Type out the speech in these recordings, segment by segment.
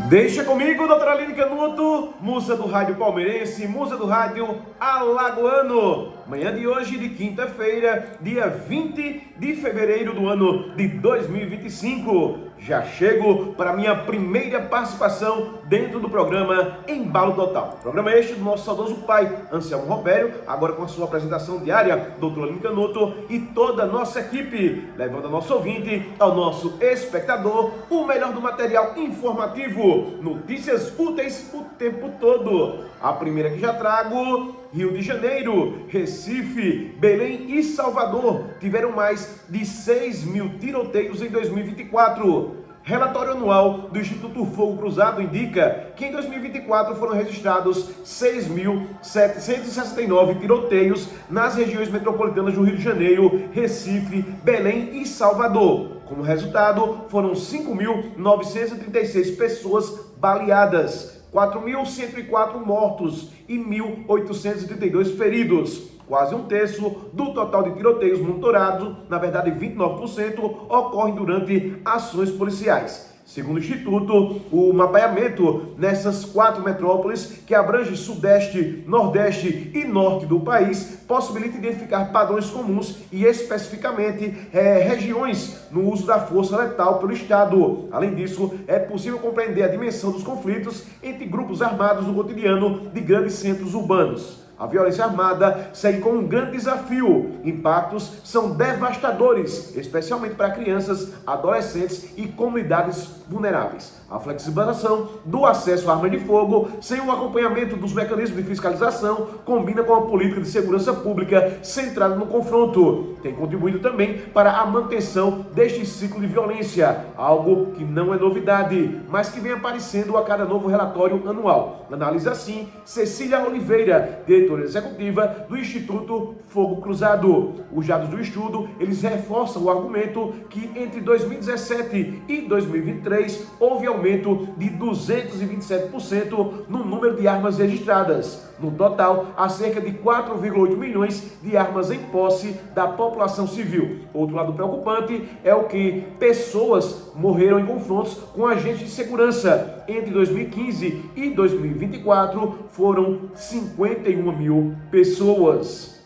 Deixa comigo, doutora Aline Canuto, musa do rádio palmeirense, musa do rádio alagoano. Manhã de hoje, de quinta-feira, dia 20 de fevereiro do ano de 2025. Já chego para minha primeira participação dentro do programa Embalo Total. Programa este do nosso saudoso pai, Anselmo Robério, agora com a sua apresentação diária, doutora Aline Canuto e toda a nossa equipe, levando ao nosso ouvinte, ao nosso espectador, o melhor do material informativo, notícias úteis o tempo todo. A primeira que já trago: Rio de Janeiro, Recife, Belém e Salvador tiveram mais de 6 mil tiroteios em 2024. Relatório anual do Instituto Fogo Cruzado indica que em 2024 foram registrados 6.769 tiroteios nas regiões metropolitanas do Rio de Janeiro, Recife, Belém e Salvador. Como resultado, foram 5.936 pessoas baleadas, 4.104 mortos e 1.832 feridos. Quase um terço do total de tiroteios monitorados, na verdade 29%, ocorrem durante ações policiais. Segundo o Instituto, o mapeamento nessas 4 metrópoles, que abrange Sudeste, Nordeste e Norte do país, possibilita identificar padrões comuns e especificamente regiões no uso da força letal pelo Estado. Além disso, é possível compreender a dimensão dos conflitos entre grupos armados no cotidiano de grandes centros urbanos. A violência armada segue como um grande desafio. Impactos são devastadores, especialmente para crianças, adolescentes e comunidades vulneráveis. A flexibilização do acesso à arma de fogo, sem o acompanhamento dos mecanismos de fiscalização, combina com a política de segurança pública centrada no confronto. Tem contribuído também para a manutenção deste ciclo de violência, algo que não é novidade, mas que vem aparecendo a cada novo relatório anual. Analisa assim Cecília Oliveira, diretora executiva do Instituto Fogo Cruzado. Os dados do estudo, eles reforçam o argumento que entre 2017 e 2023 houve aumento de 227% no número de armas registradas. No total, há cerca de 4,8 milhões de armas em posse da população civil. Outro lado preocupante é o que pessoas morreram em confrontos com agentes de segurança. Entre 2015 e 2024, foram 51 mil pessoas.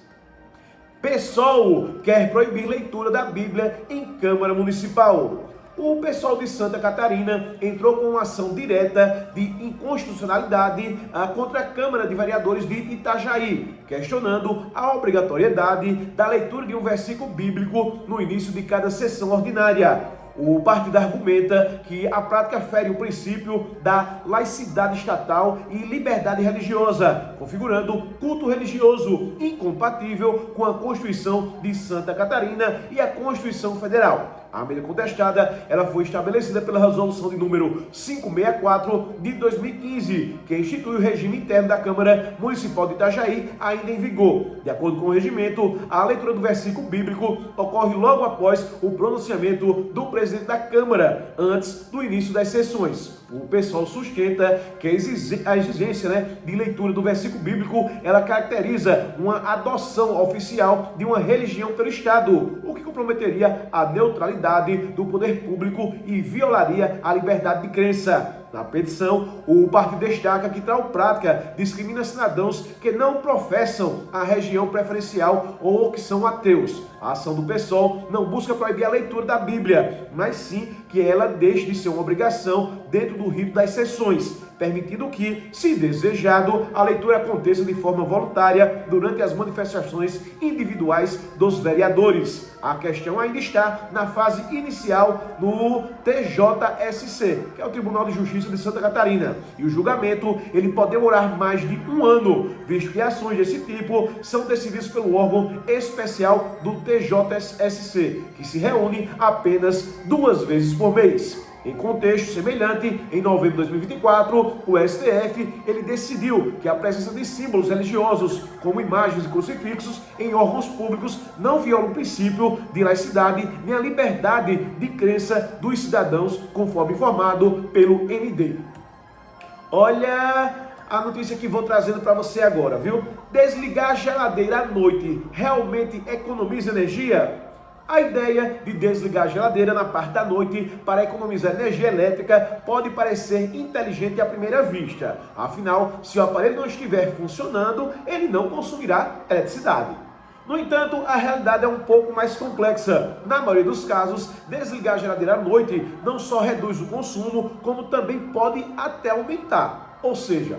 PSOL quer proibir leitura da Bíblia em Câmara Municipal. O PSOL de Santa Catarina entrou com uma ação direta de inconstitucionalidade contra a Câmara de Vereadores de Itajaí, questionando a obrigatoriedade da leitura de um versículo bíblico no início de cada sessão ordinária. O partido argumenta que a prática fere o princípio da laicidade estatal e liberdade religiosa, configurando culto religioso incompatível com a Constituição de Santa Catarina e a Constituição Federal. A medida contestada, ela foi estabelecida pela resolução de número 564 de 2015, que institui o regime interno da Câmara Municipal de Itajaí, ainda em vigor. De acordo com o regimento, a leitura do versículo bíblico ocorre logo após o pronunciamento do presidente da Câmara, antes do início das sessões. O pessoal sustenta que a exigência de leitura do versículo bíblico, ela caracteriza uma adoção oficial de uma religião pelo Estado, o que comprometeria a neutralidade do poder público e violaria a liberdade de crença. Na petição, o partido destaca que tal prática discrimina cidadãos que não professam a religião preferencial ou que são ateus. A ação do PSOL não busca proibir a leitura da Bíblia, mas sim que ela deixe de ser uma obrigação dentro do rito das sessões, permitindo que, se desejado, a leitura aconteça de forma voluntária durante as manifestações individuais dos vereadores. A questão ainda está na fase inicial no TJSC, que é o Tribunal de Justiça de Santa Catarina, e o julgamento ele pode demorar mais de um ano, visto que ações desse tipo são decididas pelo órgão especial do TJSC, que se reúne apenas 2 vezes por mês. Em contexto semelhante, em novembro de 2024, o STF ele decidiu que a presença de símbolos religiosos, como imagens e crucifixos, em órgãos públicos não viola o princípio de laicidade nem a liberdade de crença dos cidadãos, conforme informado pelo ND. Olha a notícia que vou trazendo para você agora, viu? Desligar a geladeira à noite realmente economiza energia? A ideia de desligar a geladeira na parte da noite para economizar energia elétrica pode parecer inteligente à primeira vista. Afinal, se o aparelho não estiver funcionando, ele não consumirá eletricidade. No entanto, a realidade é um pouco mais complexa. Na maioria dos casos, desligar a geladeira à noite não só reduz o consumo, como também pode até aumentar. Ou seja,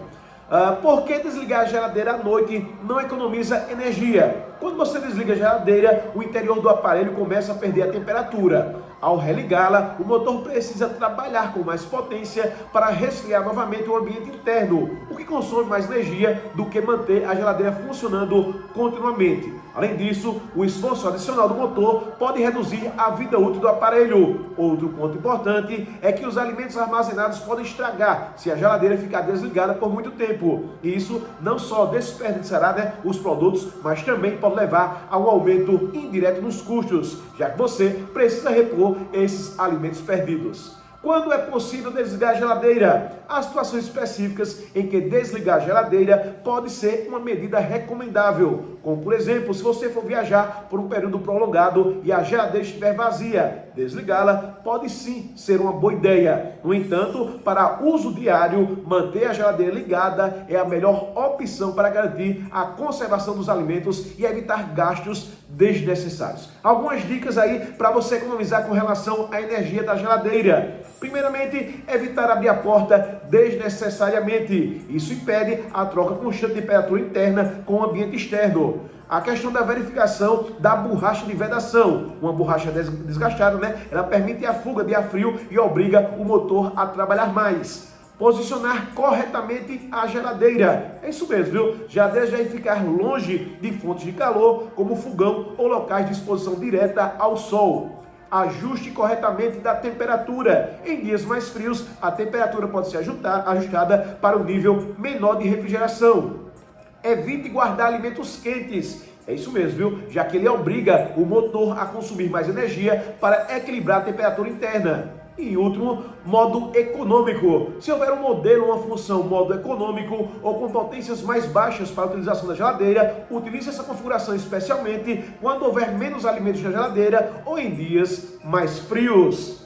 por que desligar a geladeira à noite não economiza energia? Quando você desliga a geladeira, o interior do aparelho começa a perder a temperatura. Ao religá-la, o motor precisa trabalhar com mais potência para resfriar novamente o ambiente interno, o que consome mais energia do que manter a geladeira funcionando continuamente. Além disso, o esforço adicional do motor pode reduzir a vida útil do aparelho. Outro ponto importante é que os alimentos armazenados podem estragar se a geladeira ficar desligada por muito tempo. Isso não só desperdiçará os produtos, mas também pode levar a um aumento indireto nos custos, já que você precisa repor esses alimentos perdidos. Quando é possível desligar a geladeira? Há situações específicas em que desligar a geladeira pode ser uma medida recomendável, como por exemplo, se você for viajar por um período prolongado e a geladeira estiver vazia, desligá-la pode sim ser uma boa ideia. No entanto, para uso diário, manter a geladeira ligada é a melhor opção para garantir a conservação dos alimentos e evitar gastos desnecessários. Algumas dicas aí para você economizar com relação à energia da geladeira. Primeiramente, evitar abrir a porta desnecessariamente. Isso impede a troca constante de temperatura interna com o ambiente externo. A questão da verificação da borracha de vedação. Uma borracha desgastada, ela permite a fuga de ar frio e obriga o motor a trabalhar mais. Posicionar corretamente a geladeira. É isso mesmo, viu? Geladeira deve ficar longe de fontes de calor, como fogão ou locais de exposição direta ao sol. Ajuste corretamente da temperatura. Em dias mais frios, a temperatura pode ser ajustada para um nível menor de refrigeração. Evite guardar alimentos quentes. É isso mesmo, viu? Já que ele obriga o motor a consumir mais energia para equilibrar a temperatura interna. E último, modo econômico. Se houver um modelo, uma função modo econômico ou com potências mais baixas para a utilização da geladeira, utilize essa configuração especialmente quando houver menos alimentos na geladeira ou em dias mais frios.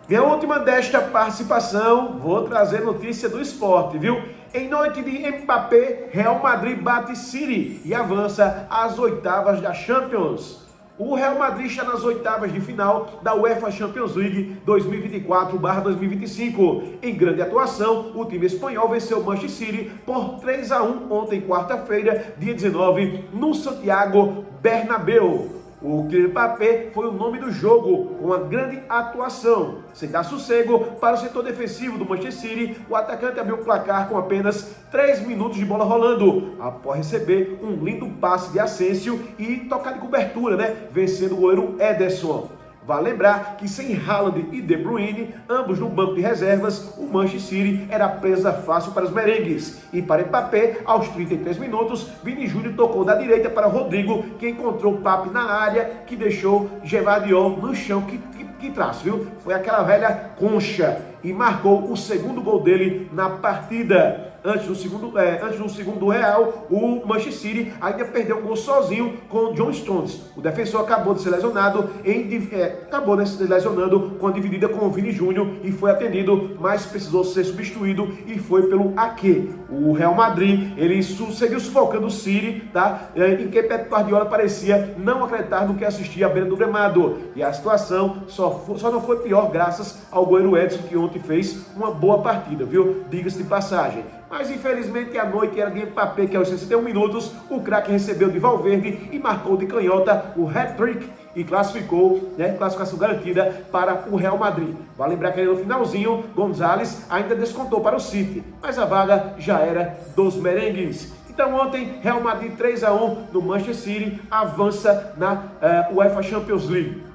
Minha última desta participação, vou trazer notícia do esporte, viu? Em noite de Mbappé, Real Madrid bate City e avança às oitavas da Champions. O Real Madrid está nas oitavas de final da UEFA Champions League 2024/2025. Em grande atuação, o time espanhol venceu o Manchester City por 3-1 ontem, quarta-feira, dia 19, no Santiago Bernabéu. O Kylian Mbappé foi o nome do jogo, com uma grande atuação. Sem dar sossego para o setor defensivo do Manchester City, o atacante abriu o placar com apenas 3 minutos de bola rolando, após receber um lindo passe de Asensio e tocar de cobertura, vencendo o goleiro Ederson. Vale lembrar que sem Haaland e De Bruyne, ambos no banco de reservas, o Manchester City era presa fácil para os merengues. E para Mbappé, aos 33 minutos, Vini Júnior tocou da direita para Rodrigo, que encontrou o Pape na área, que deixou Gvardiol no chão, que traço, viu? Foi aquela velha concha e marcou o segundo gol dele na partida. Antes do segundo real, o Manchester City ainda perdeu um gol sozinho com o John Stones. O defensor acabou de ser lesionado, lesionando com a dividida com o Vini Júnior e foi atendido, mas precisou ser substituído e foi pelo Ake. O Real Madrid, ele seguiu sufocando o City, em que Pep Guardiola parecia não acreditar no que assistia à beira do gramado. E a situação só não foi pior graças ao goleiro Edson, que ontem fez uma boa partida, viu? Diga-se de passagem. Mas infelizmente a noite era de Mbappé, que aos 61 minutos o craque recebeu de Valverde e marcou de canhota o hat-trick e classificou, classificação garantida para o Real Madrid. Vale lembrar que no finalzinho, Gonzalez ainda descontou para o City, mas a vaga já era dos merengues. Então ontem, Real Madrid 3-1 no Manchester City, avança na UEFA Champions League.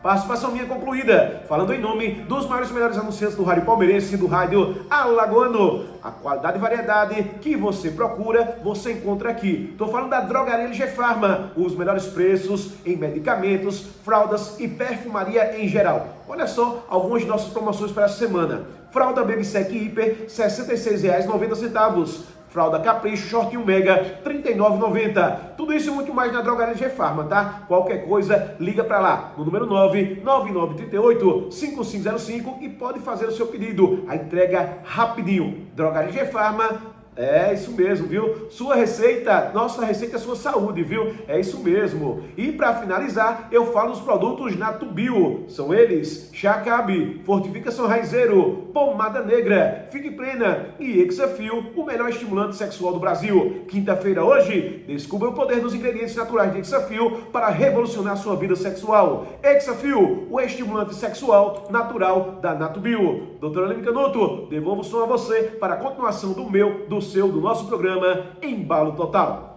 Participação minha concluída, falando em nome dos maiores e melhores anunciantes do rádio palmeirense e do rádio alagoano. A qualidade e variedade que você procura, você encontra aqui. Estou falando da Drogaria LG Farma, os melhores preços em medicamentos, fraldas e perfumaria em geral. Olha só algumas de nossas promoções para essa semana. Fralda Baby Sec Hiper, R$ 66,90. fralda Capricho, shortinho Mega, R$ 39,90. Tudo isso e muito mais na Drogaria G Farma, tá? Qualquer coisa, liga para lá no número 99938-5505 e pode fazer o seu pedido. A entrega rapidinho. Drogaria G Farma. É isso mesmo, viu? Sua receita, nossa receita é sua saúde, viu? É isso mesmo. E para finalizar, eu falo dos produtos Natubio. São eles: Chacabe, Fortificação Raizeiro, Pomada Negra, Fique Plena e Hexafil, o melhor estimulante sexual do Brasil. Quinta-feira hoje, descubra o poder dos ingredientes naturais de Hexafil para revolucionar sua vida sexual. Hexafil, o estimulante sexual natural da Natubio. Doutora Aline Canuto, devolvo o som a você para a continuação do nosso programa Embalo Total.